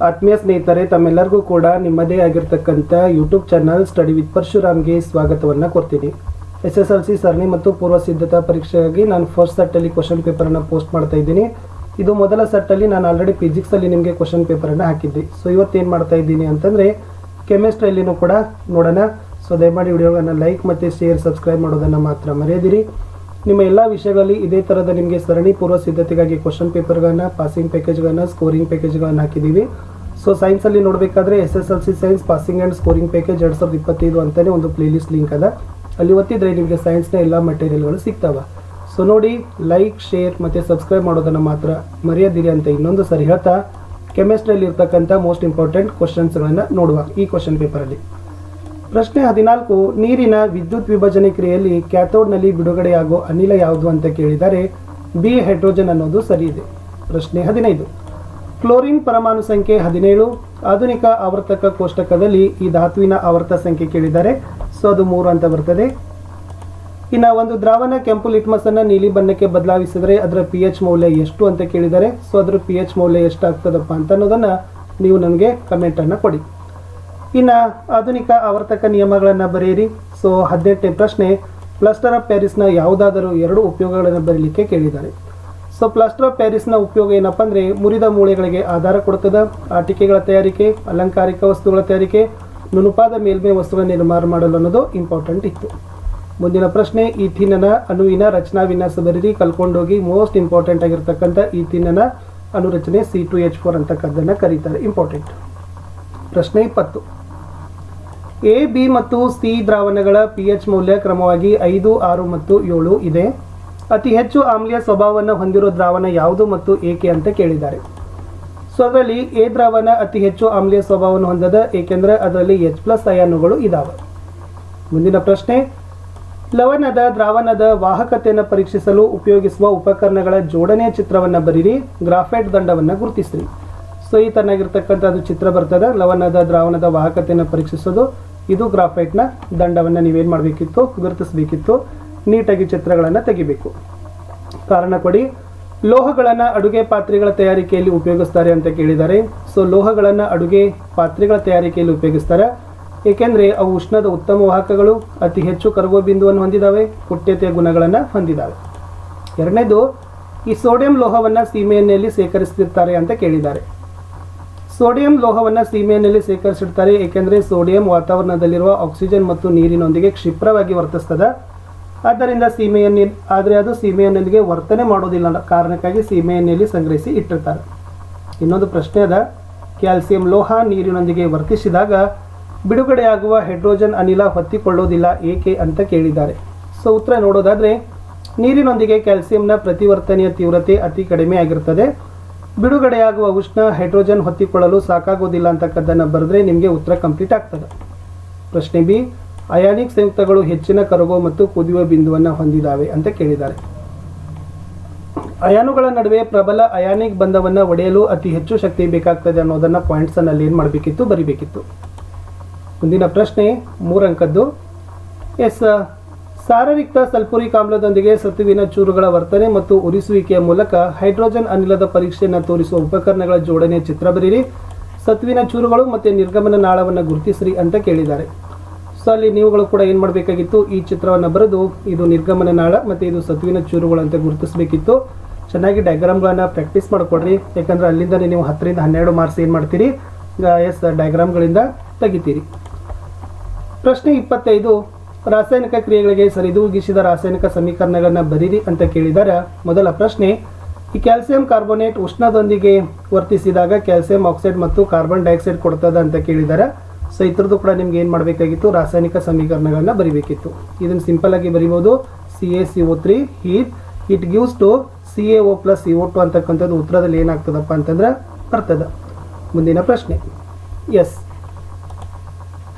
ಆತ್ಮೀಯ ಸ್ನೇಹಿತರೆ, ತಮ್ಮೆಲ್ಲರಿಗೂ ಕೂಡ ನಿಮ್ಮದೇ ಆಗಿರ್ತಕ್ಕಂಥ ಯೂಟ್ಯೂಬ್ ಚಾನಲ್ ಸ್ಟಡಿ ವಿತ್ ಪರಶುರಾಮ್ಗೆ ಸ್ವಾಗತವನ್ನು ಕೊಡ್ತೀನಿ. SSLC ಸರಣಿ ಮತ್ತು ಪೂರ್ವ ಸಿದ್ಧತಾ ಪರೀಕ್ಷೆಗಾಗಿ ನಾನು ಫಸ್ಟ್ ಸೆಟ್ಟಲ್ಲಿ ಕ್ವಶನ್ ಪೇಪರನ್ನು ಪೋಸ್ಟ್ ಮಾಡ್ತಾ ಇದ್ದೀನಿ. ಇದು ಮೊದಲ ಸೆಟ್ಟಲ್ಲಿ ನಾನು ಆಲ್ರೆಡಿ ಫಿಸಿಕ್ಸಲ್ಲಿ ನಿಮಗೆ ಕ್ವಶನ್ ಪೇಪರನ್ನು ಹಾಕಿದ್ದೆ. ಸೊ ಇವತ್ತೇನು ಮಾಡ್ತಾ ಇದ್ದೀನಿ ಅಂತಂದರೆ ಕೆಮಿಸ್ಟ್ರಿಯಲ್ಲಿನೂ ಕೂಡ ನೋಡೋಣ. ಸೊ ದಯಮಾಡಿ ವಿಡಿಯೋಗಳನ್ನು ಲೈಕ್ ಮತ್ತು ಶೇರ್, ಸಬ್ಸ್ಕ್ರೈಬ್ ಮಾಡೋದನ್ನು ಮಾತ್ರ ಮರೆಯದಿರಿ. ನಿಮ್ಮ ಎಲ್ಲ ವಿಷಯಗಳಲ್ಲಿ ಇದೇ ಥರದ ನಿಮಗೆ ಸರಣಿ ಪೂರ್ವ ಸಿದ್ಧತೆಗಾಗಿ ಕ್ವಶನ್ ಪೇಪರ್ಗಳನ್ನು, ಪಾಸಿಂಗ್ ಪ್ಯಾಕೇಜ್ಗಳನ್ನು, ಸ್ಕೋರಿಂಗ್ ಪ್ಯಾಕೇಜ್ಗಳನ್ನು ಹಾಕಿದ್ದೀವಿ. ಸೊ ಸೈನ್ಸಲ್ಲಿ ನೋಡಬೇಕಾದ್ರೆ SSLC science passing and scoring package 2025 ಅಂತಲೇ ಒಂದು ಪ್ಲೇಲಿಸ್ಟ್ ಲಿಂಕ್ ಅದ. ಅಲ್ಲಿ ಒತ್ತಿದ್ರೆ ನಿಮಗೆ ಸೈನ್ಸ್ನ ಎಲ್ಲ ಮಟೀರಿಯಲ್ಗಳು ಸಿಗ್ತಾವೆ. ಸೊ ನೋಡಿ, ಲೈಕ್, ಶೇರ್ ಮತ್ತು ಸಬ್ಸ್ಕ್ರೈಬ್ ಮಾಡೋದನ್ನು ಮಾತ್ರ ಮರೆಯದಿರಿ ಅಂತ ಇನ್ನೊಂದು ಸರಿ ಹೇಳ್ತಾ, ಕೆಮಿಸ್ಟ್ರಿಯಲ್ಲಿ ಇರ್ತಕ್ಕಂಥ ಮೋಸ್ಟ್ ಇಂಪಾರ್ಟೆಂಟ್ ಕ್ವಶನ್ಸ್ಗಳನ್ನು ನೋಡುವ ಈ ಕ್ವಶನ್ ಪೇಪರಲ್ಲಿ. ಪ್ರಶ್ನೆ 14, ನೀರಿನ ವಿದ್ಯುತ್ ವಿಭಜನೆ ಕ್ರಿಯೆಯಲ್ಲಿ ಕ್ಯಾಥೋಡ್ನಲ್ಲಿ ಬಿಡುಗಡೆಯಾಗುವ ಅನಿಲ ಯಾವುದು ಅಂತ ಕೇಳಿದರೆ ಬಿ ಹೈಡ್ರೋಜನ್ ಅನ್ನೋದು ಸರಿ ಇದೆ. ಪ್ರಶ್ನೆ 15, ಕ್ಲೋರಿನ್ ಪರಮಾಣು ಸಂಖ್ಯೆ 17. ಆಧುನಿಕ ಆವರ್ತಕ ಕೋಷ್ಟಕದಲ್ಲಿ ಈ ಧಾತುವಿನ ಆವರ್ತ ಸಂಖ್ಯೆ ಕೇಳಿದ್ದಾರೆ. ಸೊ ಅದು 3 ಅಂತ ಬರ್ತದೆ. ಇನ್ನು ಒಂದು ದ್ರಾವಣ ಕೆಂಪು ಲಿಟ್ಮಸ್ ಅನ್ನು ನೀಲಿ ಬಣ್ಣಕ್ಕೆ ಬದಲಾಯಿಸಿದರೆ ಅದರ pH ಮೌಲ್ಯ ಎಷ್ಟು ಅಂತ ಕೇಳಿದ್ದಾರೆ. ಸೊ ಅದರ pH ಮೌಲ್ಯ ಎಷ್ಟಾಗ್ತದಪ್ಪ ಅಂತ ಅನ್ನೋದನ್ನು ನೀವು ನನಗೆ ಕಮೆಂಟನ್ನು ಕೊಡಿ. ಇನ್ನು ಆಧುನಿಕ ಆವರ್ತಕ ನಿಯಮಗಳನ್ನು ಬರೆಯಿರಿ. ಸೊ 18ನೇ ಪ್ರಶ್ನೆ, ಪ್ಲಾಸ್ಟರ್ ಆಫ್ ಪ್ಯಾರಿಸ್ನ ಯಾವುದಾದರೂ 2 ಉಪಯೋಗಗಳನ್ನು ಬರೀಲಿಕ್ಕೆ ಕೇಳಿದ್ದಾರೆ. ಸೊ ಪ್ಲಾಸ್ಟರ್ ಆಫ್ ಪ್ಯಾರಿಸ್ನ ಉಪಯೋಗ ಏನಪ್ಪ ಅಂದರೆ ಮುರಿದ ಮೂಳೆಗಳಿಗೆ ಆಧಾರ ಕೊಡುತ್ತದೆ, ಆಟಿಕೆಗಳ ತಯಾರಿಕೆ, ಅಲಂಕಾರಿಕ ವಸ್ತುಗಳ ತಯಾರಿಕೆ, ನುಣುಪಾದ ಮೇಲ್ಮೈ ವಸ್ತುಗಳ ನಿರ್ಮಾಣ ಮಾಡಲು ಅನ್ನೋದು ಇಂಪಾರ್ಟೆಂಟ್ ಇತ್ತು. ಮುಂದಿನ ಪ್ರಶ್ನೆ, ಈಥಿನ್ನ ಅಣುವಿನ ರಚನಾ ವಿನ್ಯಾಸ ಬರೀರಿ. ಕಲ್ಕೊಂಡೋಗಿ ಮೋಸ್ಟ್ ಇಂಪಾರ್ಟೆಂಟ್ ಆಗಿರ್ತಕ್ಕಂಥ ಈಥಿನ್ನ ಅಣುರಚನೆ C2H4 ಅಂತಕ್ಕದ್ದನ್ನು ಕರೀತಾರೆ, ಇಂಪಾರ್ಟೆಂಟ್. ಪ್ರಶ್ನೆ 20, A, B ಮತ್ತು C ದ್ರಾವಣಗಳ pH ಮೌಲ್ಯ ಕ್ರಮವಾಗಿ 5, 6 ಮತ್ತು 7 ಇದೆ. ಅತಿ ಹೆಚ್ಚು ಆಮ್ಲೀಯ ಸ್ವಭಾವವನ್ನು ಹೊಂದಿರೋ ದ್ರಾವಣ ಯಾವುದು ಮತ್ತು ಏಕೆ ಅಂತ ಕೇಳಿದ್ದಾರೆ. ಸೊ ಅದರಲ್ಲಿ ಎ ದ್ರಾವಣ ಅತಿ ಹೆಚ್ಚು ಆಮ್ಲೀಯ ಸ್ವಭಾವವನ್ನು ಹೊಂದದ, ಏಕೆಂದರೆ ಅದರಲ್ಲಿ H+ ಅಯಾನುಗಳು ಇದ್ದಾವೆ. ಮುಂದಿನ ಪ್ರಶ್ನೆ, ಲವಣದ ದ್ರಾವಣದ ವಾಹಕತೆಯನ್ನು ಪರೀಕ್ಷಿಸಲು ಉಪಯೋಗಿಸುವ ಉಪಕರಣಗಳ ಜೋಡಣೆಯ ಚಿತ್ರವನ್ನು ಬರೀರಿ. ಗ್ರಾಫೈಟ್ ದಂಡವನ್ನು ಗುರುತಿಸ್ರಿ. ಸೊ ಈ ತನ್ನಾಗಿರ್ತಕ್ಕಂಥದ್ದು ಚಿತ್ರ ಬರ್ತದೆ. ಲವಣದ ದ್ರಾವಣದ ವಾಹಕತೆಯನ್ನು ಪರೀಕ್ಷಿಸೋದು, ಇದು ಗ್ರಾಫೈಟ್ನ ದಂಡವನ್ನು ನೀವೇನು ಮಾಡಬೇಕಿತ್ತು, ಗುರುತಿಸಬೇಕಿತ್ತು. ನೀಟಾಗಿ ಚಿತ್ರಗಳನ್ನು ತೆಗಿಬೇಕು. ಕಾರಣ ಕೊಡಿ. ಲೋಹಗಳನ್ನು ಅಡುಗೆ ಪಾತ್ರೆಗಳ ತಯಾರಿಕೆಯಲ್ಲಿ ಉಪಯೋಗಿಸ್ತಾರೆ ಅಂತ ಕೇಳಿದ್ದಾರೆ. ಸೊ ಲೋಹಗಳನ್ನು ಅಡುಗೆ ಪಾತ್ರೆಗಳ ತಯಾರಿಕೆಯಲ್ಲಿ ಉಪಯೋಗಿಸ್ತಾರೆ, ಏಕೆಂದರೆ ಅವು ಉಷ್ಣದ ಉತ್ತಮ ವಾಹಕಗಳು, ಅತಿ ಹೆಚ್ಚು ಕರಗುವ ಬಿಂದುವನ್ನು ಹೊಂದಿದ್ದಾವೆ, ಪುಟ್ಯತೆಯ ಗುಣಗಳನ್ನು ಹೊಂದಿದ್ದಾವೆ. ಎರಡನೇದು, ಈ ಸೋಡಿಯಂ ಲೋಹವನ್ನು ಸೀಮೆಎಣ್ಣೆಯಲ್ಲಿ ಸೇಕರಿಸ್ತಿರ್ತಾರೆ ಅಂತ ಕೇಳಿದ್ದಾರೆ. ಸೋಡಿಯಂ ಲೋಹವನ್ನು ಸೀಮೆಎಣ್ಣೆಯಲ್ಲಿ ಸೇಕರಿಸಿರ್ತಾರೆ, ಏಕೆಂದರೆ ಸೋಡಿಯಂ ವಾತಾವರಣದಲ್ಲಿರುವ ಆಕ್ಸಿಜನ್ ಮತ್ತು ನೀರಿನೊಂದಿಗೆ ಕ್ಷಿಪ್ರವಾಗಿ ವರ್ತಿಸ್ತದೆ. ಆದ್ದರಿಂದ ಅದು ಸೀಮೆಎಣ್ಣೆಯೊಂದಿಗೆ ವರ್ತನೆ ಮಾಡೋದಿಲ್ಲ ಕಾರಣಕ್ಕಾಗಿ ಸೀಮೆಎಣ್ಣೆಯಲ್ಲಿ ಸಂಗ್ರಹಿಸಿ ಇಟ್ಟಿರ್ತಾರೆ. ಇನ್ನೊಂದು ಪ್ರಶ್ನೆ ಅದ, ಕ್ಯಾಲ್ಸಿಯಂ ಲೋಹ ನೀರಿನೊಂದಿಗೆ ವರ್ತಿಸಿದಾಗ ಬಿಡುಗಡೆಯಾಗುವ ಹೈಡ್ರೋಜನ್ ಅನಿಲ ಹೊತ್ತಿಕೊಳ್ಳೋದಿಲ್ಲ, ಏಕೆ ಅಂತ ಕೇಳಿದ್ದಾರೆ. ಸೊ ಉತ್ತರ ನೋಡೋದಾದರೆ, ನೀರಿನೊಂದಿಗೆ ಕ್ಯಾಲ್ಸಿಯಂನ ಪ್ರತಿವರ್ತನೆಯ ತೀವ್ರತೆ ಅತಿ ಕಡಿಮೆ ಆಗಿರ್ತದೆ. ಬಿಡುಗಡೆಯಾಗುವ ಉಷ್ಣ ಹೈಡ್ರೋಜನ್ ಹೊತ್ತಿಕೊಳ್ಳಲು ಸಾಕಾಗೋದಿಲ್ಲ ಅಂತಕ್ಕದ್ದನ್ನು ಬರೆದ್ರೆ ನಿಮಗೆ ಉತ್ತರ ಕಂಪ್ಲೀಟ್ ಆಗ್ತದೆ. ಪ್ರಶ್ನೆ ಬಿ, ಅಯಾನಿಕ್ ಸಂಯುಕ್ತಗಳು ಹೆಚ್ಚಿನ ಕರಗುವ ಮತ್ತು ಕುದಿಯುವ ಬಿಂದುವನ್ನು ಹೊಂದಿದ್ದಾವೆ ಅಂತ ಕೇಳಿದ್ದಾರೆ. ಅಯಾನುಗಳ ನಡುವೆ ಪ್ರಬಲ ಅಯಾನಿಕ್ ಬಂಧವನ್ನು ಒಡೆಯಲು ಅತಿ ಹೆಚ್ಚು ಶಕ್ತಿ ಬೇಕಾಗ್ತದೆ ಅನ್ನೋದನ್ನು ಪಾಯಿಂಟ್ಸನ್ನಲ್ಲಿ ಏನು ಮಾಡಬೇಕಿತ್ತು, ಬರಿಬೇಕಿತ್ತು. ಮುಂದಿನ ಪ್ರಶ್ನೆ 3 ಅಂಕದ್ದು. ಸಾರರಿಕ್ತ ಸಲ್ಫ್ಯೂರಿಕ್ ಆಮ್ಲದೊಂದಿಗೆ ಸತುವಿನ ಚೂರುಗಳ ವರ್ತನೆ ಮತ್ತು ಉರಿಸುವಿಕೆಯ ಮೂಲಕ ಹೈಡ್ರೋಜನ್ ಅನಿಲದ ಪರೀಕ್ಷೆಯನ್ನು ತೋರಿಸುವ ಉಪಕರಣಗಳ ಜೋಡಣೆಯ ಚಿತ್ರ ಬರೀರಿ. ಸತುವಿನ ಚೂರುಗಳು ಮತ್ತು ನಿರ್ಗಮನ ನಾಳವನ್ನು ಗುರುತಿಸ್ರಿ ಅಂತ ಕೇಳಿದ್ದಾರೆ. ಸೊ ಅಲ್ಲಿ ನೀವುಗಳು ಕೂಡ ಏನು ಮಾಡಬೇಕಾಗಿತ್ತು, ಈ ಚಿತ್ರವನ್ನು ಬರೆದು ಇದು ನಿರ್ಗಮನ ನಾಳ ಮತ್ತು ಇದು ಸತುವಿನ ಚೂರುಗಳು ಅಂತ ಗುರುತಿಸಬೇಕಿತ್ತು. ಚೆನ್ನಾಗಿ ಡಯಾಗ್ರಾಮ್ಗಳನ್ನು ಪ್ರಾಕ್ಟೀಸ್ ಮಾಡಿಕೊಡ್ರಿ, ಯಾಕಂದರೆ ಅಲ್ಲಿಂದ ನೀವು 10 ರಿಂದ 12 ಮಾರ್ಕ್ಸ್ ಏನು ಮಾಡ್ತೀರಿ, ಡಯಾಗ್ರಾಮ್ಗಳಿಂದ ತೆಗಿತೀರಿ. ಪ್ರಶ್ನೆ 25, ರಾಸಾಯನಿಕ ಕ್ರಿಯೆಗಳಿಗೆ ಸರಿದೂಗಿಸಿದ ರಾಸಾಯನಿಕ ಸಮೀಕರಣಗಳನ್ನು ಬರೀರಿ ಅಂತ ಕೇಳಿದರೆ ಮೊದಲ ಪ್ರಶ್ನೆ, ಈ ಕ್ಯಾಲ್ಸಿಯಂ ಕಾರ್ಬೋನೇಟ್ ಉಷ್ಣದೊಂದಿಗೆ ವರ್ತಿಸಿದಾಗ ಕ್ಯಾಲ್ಸಿಯಂ ಆಕ್ಸೈಡ್ ಮತ್ತು ಕಾರ್ಬನ್ ಡೈಆಕ್ಸೈಡ್ ಕೊಡ್ತದೆ ಅಂತ ಕೇಳಿದ್ದಾರೆ. ಸೊ ಇದ್ರದ್ದು ಕೂಡ ನಿಮ್ಗೆ ಏನು ಮಾಡಬೇಕಾಗಿತ್ತು, ರಾಸಾಯನಿಕ ಸಮೀಕರಣಗಳನ್ನು ಬರಿಬೇಕಿತ್ತು. ಇದನ್ನು ಸಿಂಪಲ್ ಆಗಿ ಬರಿಬೋದು. CaCO3 it gives to CaO + CO2 ಅಂತಕ್ಕಂಥದ್ದು ಉತ್ತರದಲ್ಲಿ ಏನಾಗ್ತದಪ್ಪ ಅಂತಂದ್ರೆ ಬರ್ತದೆ. ಮುಂದಿನ ಪ್ರಶ್ನೆ,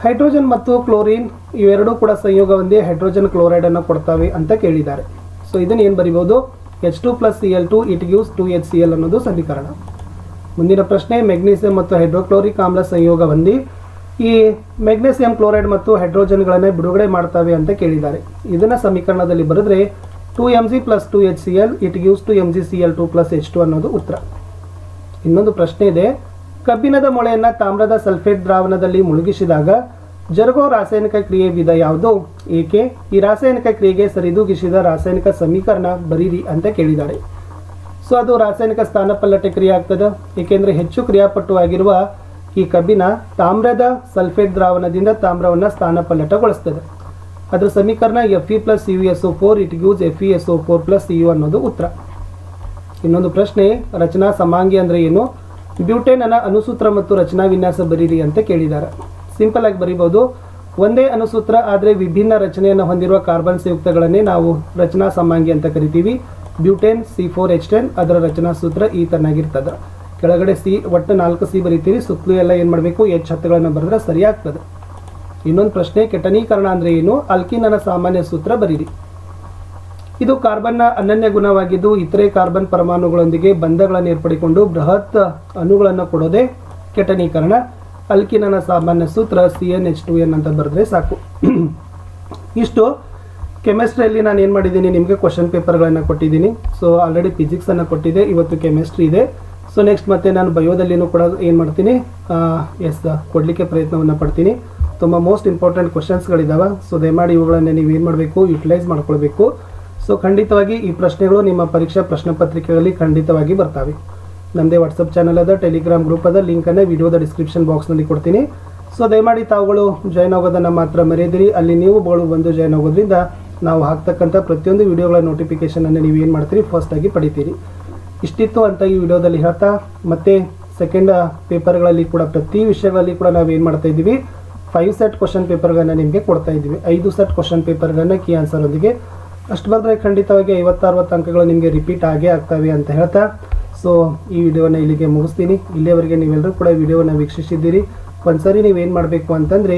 ಹೈಡ್ರೋಜನ್ ಮತ್ತು ಕ್ಲೋರಿನ್ ಇವೆರಡೂ ಕೂಡ ಸಂಯೋಗ ಹೊಂದಿ ಹೈಡ್ರೋಜನ್ ಕ್ಲೋರೈಡನ್ನು ಕೊಡ್ತವೆ ಅಂತ ಕೇಳಿದ್ದಾರೆ. ಸೊ ಇದನ್ನು ಏನು ಬರಿಬೋದು, H2 + Cl2 it gives 2HCl ಅನ್ನೋದು ಸಮೀಕರಣ. ಮುಂದಿನ ಪ್ರಶ್ನೆ, ಮೆಗ್ನೀಸಿಯಂ ಮತ್ತು ಹೈಡ್ರೋಕ್ಲೋರಿಕ್ ಆಮ್ಲ ಸಂಯೋಗ ಹೊಂದಿ ಈ ಮೆಗ್ನೀಸಿಯಂ ಕ್ಲೋರೈಡ್ ಮತ್ತು ಹೈಡ್ರೋಜನ್ಗಳನ್ನು ಬಿಡುಗಡೆ ಮಾಡ್ತವೆ ಅಂತ ಕೇಳಿದ್ದಾರೆ. ಇದನ್ನು ಸಮೀಕರಣದಲ್ಲಿ ಬರೆದ್ರೆ 2Mg + 2HCl it gives 2MgCl2 + H2 ಅನ್ನೋದು ಉತ್ತರ. ಇನ್ನೊಂದು ಪ್ರಶ್ನೆ ಇದೆ, ಕಬ್ಬಿಣದ ಮೊಳೆಯನ್ನು ತಾಮ್ರದ ಸಲ್ಫೇಟ್ ದ್ರಾವಣದಲ್ಲಿ ಮುಳುಗಿಸಿದಾಗ ಜರುಗೋ ರಾಸಾಯನಿಕ ಕ್ರಿಯೆ ವಿಧ ಯಾವುದು? ಏಕೆ? ಈ ರಾಸಾಯನಿಕ ಕ್ರಿಯೆಗೆ ಸರಿದೂಗಿಸಿದ ರಾಸಾಯನಿಕ ಸಮೀಕರಣ ಬರೀರಿ ಅಂತ ಕೇಳಿದ್ದಾರೆ. ಸೊ ಅದು ರಾಸಾಯನಿಕ ಸ್ಥಾನಪಲ್ಲಟ ಕ್ರಿಯೆ ಆಗ್ತದೆ. ಏಕೆಂದರೆ ಹೆಚ್ಚು ಕ್ರಿಯಾಪಟುವಾಗಿರುವ ಈ ಕಬ್ಬಿಣ ತಾಮ್ರದ ಸಲ್ಫೇಟ್ ದ್ರಾವಣದಿಂದ ತಾಮ್ರವನ್ನು ಸ್ಥಾನಪಲ್ಲಟಗೊಳಿಸ್ತದೆ. ಅದರ ಸಮೀಕರಣ Fe + CuSO4 it gives FeSO4 + Cu ಅನ್ನೋದು ಉತ್ತರ. ಇನ್ನೊಂದು ಪ್ರಶ್ನೆ, ರಚನಾ ಸಮಾಂಗಿ ಅಂದರೆ ಏನು? ಬ್ಯೂಟೇನ್ ಅನ್ನ ಅಣುಸೂತ್ರ ಮತ್ತು ರಚನಾ ವಿನ್ಯಾಸ ಬರೀರಿ ಅಂತ ಕೇಳಿದ್ದಾರೆ. ಸಿಂಪಲ್ ಆಗಿ ಬರೀಬಹುದು. ಒಂದೇ ಅಣುಸೂತ್ರ ಆದರೆ ವಿಭಿನ್ನ ರಚನೆಯನ್ನು ಹೊಂದಿರುವ ಕಾರ್ಬನ್ ಸಂಯುಕ್ತಗಳನ್ನೇ ನಾವು ರಚನಾ ಸಮಾಂಗಿ ಅಂತ ಕರಿತೀವಿ. ಬ್ಯೂಟೇನ್ C4H10 ಅದರ ರಚನಾ ಸೂತ್ರ ಈ ತನ್ನಾಗಿರ್ತದೆ. ಕೆಳಗಡೆ C ಒಟ್ಟು 4 C ಬರೀತೀವಿ, ಸುತ್ತಲೂ ಎಲ್ಲ ಏನು ಮಾಡಬೇಕು H10ಗಳನ್ನು ಬರೆದ್ರೆ ಸರಿಯಾಗ್ತದೆ. ಇನ್ನೊಂದು ಪ್ರಶ್ನೆ, ಕೆಟನೀಕರಣ ಅಂದರೆ ಏನು? ಅಲ್ಕಿನನ ಸಾಮಾನ್ಯ ಸೂತ್ರ ಬರೀರಿ. ಇದು ಕಾರ್ಬನ್ನ ಅನನ್ಯ ಗುಣವಾಗಿದ್ದು ಇತರೆ ಕಾರ್ಬನ್ ಪರಮಾಣುಗಳೊಂದಿಗೆ ಬಂಧಗಳನ್ನು ಏರ್ಪಡಿಕೊಂಡು ಬೃಹತ್ ಅಣುಗಳನ್ನು ಕೊಡೋದೇ ಕೆಟನೀಕರಣ. ಅಲ್ಕಿನನ ಸಾಮಾನ್ಯ ಸೂತ್ರ CnH2n ಅಂತ ಬರೆದ್ರೆ ಸಾಕು. ಇಷ್ಟು ಕೆಮಿಸ್ಟ್ರಿಯಲ್ಲಿ ನಾನು ಏನು ಮಾಡಿದ್ದೀನಿ, ನಿಮಗೆ ಕ್ವಶನ್ ಪೇಪರ್ಗಳನ್ನು ಕೊಟ್ಟಿದ್ದೀನಿ. ಸೊ ಆಲ್ರೆಡಿ ಫಿಸಿಕ್ಸನ್ನು ಕೊಟ್ಟಿದ್ದೆ, ಇವತ್ತು ಕೆಮಿಸ್ಟ್ರಿ ಇದೆ. ಸೊ ನೆಕ್ಸ್ಟ್ ಮತ್ತೆ ನಾನು ಬಯೋದಲ್ಲಿನೂ ಕೂಡ ಏನು ಮಾಡ್ತೀನಿ, ಕೊಡಲಿಕ್ಕೆ ಪ್ರಯತ್ನವನ್ನು ಪಡ್ತೀನಿ. ತುಂಬ ಮೋಸ್ಟ್ ಇಂಪಾರ್ಟೆಂಟ್ ಕ್ವಶನ್ಸ್ಗಳಿದ್ದಾವೆ. ಸೊ ದಯಮಾಡಿ ಇವುಗಳನ್ನು ನೀವು ಏನು ಮಾಡಬೇಕು, ಯುಟಿಲೈಸ್ ಮಾಡ್ಕೊಳ್ಬೇಕು. ಸೊ ಖಂಡಿತವಾಗಿ ಈ ಪ್ರಶ್ನೆಗಳು ನಿಮ್ಮ ಪರೀಕ್ಷಾ ಪ್ರಶ್ನೆ ಪತ್ರಿಕೆಗಳಲ್ಲಿ ಖಂಡಿತವಾಗಿ ಬರ್ತವೆ. ನಮ್ಮದೇ ವಾಟ್ಸಪ್ ಚಾನಲ್ ಅದ, ಟೆಲಿಗ್ರಾಮ್ ಗ್ರೂಪ್ ಅದ, ಲಿಂಕನ್ನು ವಿಡಿಯೋದ ಡಿಸ್ಕ್ರಿಪ್ಷನ್ ಬಾಕ್ಸ್ನಲ್ಲಿ ಕೊಡ್ತೀನಿ. ಸೊ ದಯಮಾಡಿ ತಾವುಗಳು ಜಾಯ್ನ್ ಆಗೋದನ್ನು ಮಾತ್ರ ಮರೆಯದಿರಿ. ಅಲ್ಲಿ ನೀವುಗಳು ಬಂದು ಜಾಯ್ನ್ ಆಗೋದ್ರಿಂದ ನಾವು ಹಾಕ್ತಕ್ಕಂಥ ಪ್ರತಿಯೊಂದು ವಿಡಿಯೋಗಳ ನೋಟಿಫಿಕೇಷನನ್ನು ನೀವು ಏನು ಮಾಡ್ತೀರಿ, ಫಸ್ಟಾಗಿ ಪಡಿತೀರಿ. ಇಷ್ಟಿತ್ತು ಅಂತ ಈ ವಿಡಿಯೋದಲ್ಲಿ ಹೇಳ್ತಾ, ಮತ್ತೆ ಸೆಕೆಂಡ್ ಪೇಪರ್ಗಳಲ್ಲಿ ಕೂಡ ಪ್ರತಿ ವಿಷಯಗಳಲ್ಲಿ ಕೂಡ ನಾವು ಏನು ಮಾಡ್ತಾ ಇದ್ದೀವಿ, 5 ಸೆಟ್ ಕ್ವಶನ್ ಪೇಪರ್ಗಳನ್ನು ನಿಮಗೆ ಕೊಡ್ತಾ ಇದ್ದೀವಿ. 5 ಸೆಟ್ ಕ್ವಶನ್ ಪೇಪರ್ಗಳನ್ನು ಕೀ ಆನ್ಸರೊಂದಿಗೆ. ಅಷ್ಟು ಬಂದರೆ ಖಂಡಿತವಾಗಿ 50-60 ಅಂಕಗಳು ನಿಮಗೆ ರಿಪೀಟ್ ಆಗೇ ಆಗ್ತವೆ ಅಂತ ಹೇಳ್ತಾ, ಸೊ ಈ ವಿಡಿಯೋನ ಇಲ್ಲಿಗೆ ಮುಗಿಸ್ತೀನಿ. ಇಲ್ಲಿಯವರೆಗೆ ನೀವೆಲ್ಲರೂ ಕೂಡ ವಿಡಿಯೋನ ವೀಕ್ಷಿಸಿದ್ದೀರಿ. ಒಂದ್ಸರಿ ನೀವೇನು ಮಾಡಬೇಕು ಅಂತಂದರೆ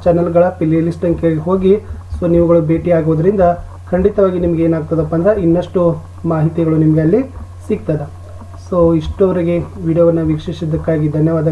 ಚಾನಲ್ಗಳ ಪ್ಲೇ ಲಿಸ್ಟ್ ಅಂಕೆಗೆ ಹೋಗಿ ಸೊ ನೀವುಗಳು ಭೇಟಿ ಆಗೋದ್ರಿಂದ ಖಂಡಿತವಾಗಿ ನಿಮ್ಗೆ ಏನಾಗ್ತದಪ್ಪ ಅಂದ್ರೆ ಇನ್ನಷ್ಟು ಮಾಹಿತಿಗಳು ನಿಮಗೆ ಅಲ್ಲಿ ಸಿಗ್ತದೆ. ಸೊ ಇಷ್ಟವರೆಗೆ ವಿಡಿಯೋವನ್ನು ವೀಕ್ಷಿಸಿದ್ದಕ್ಕಾಗಿ ಧನ್ಯವಾದಗಳು.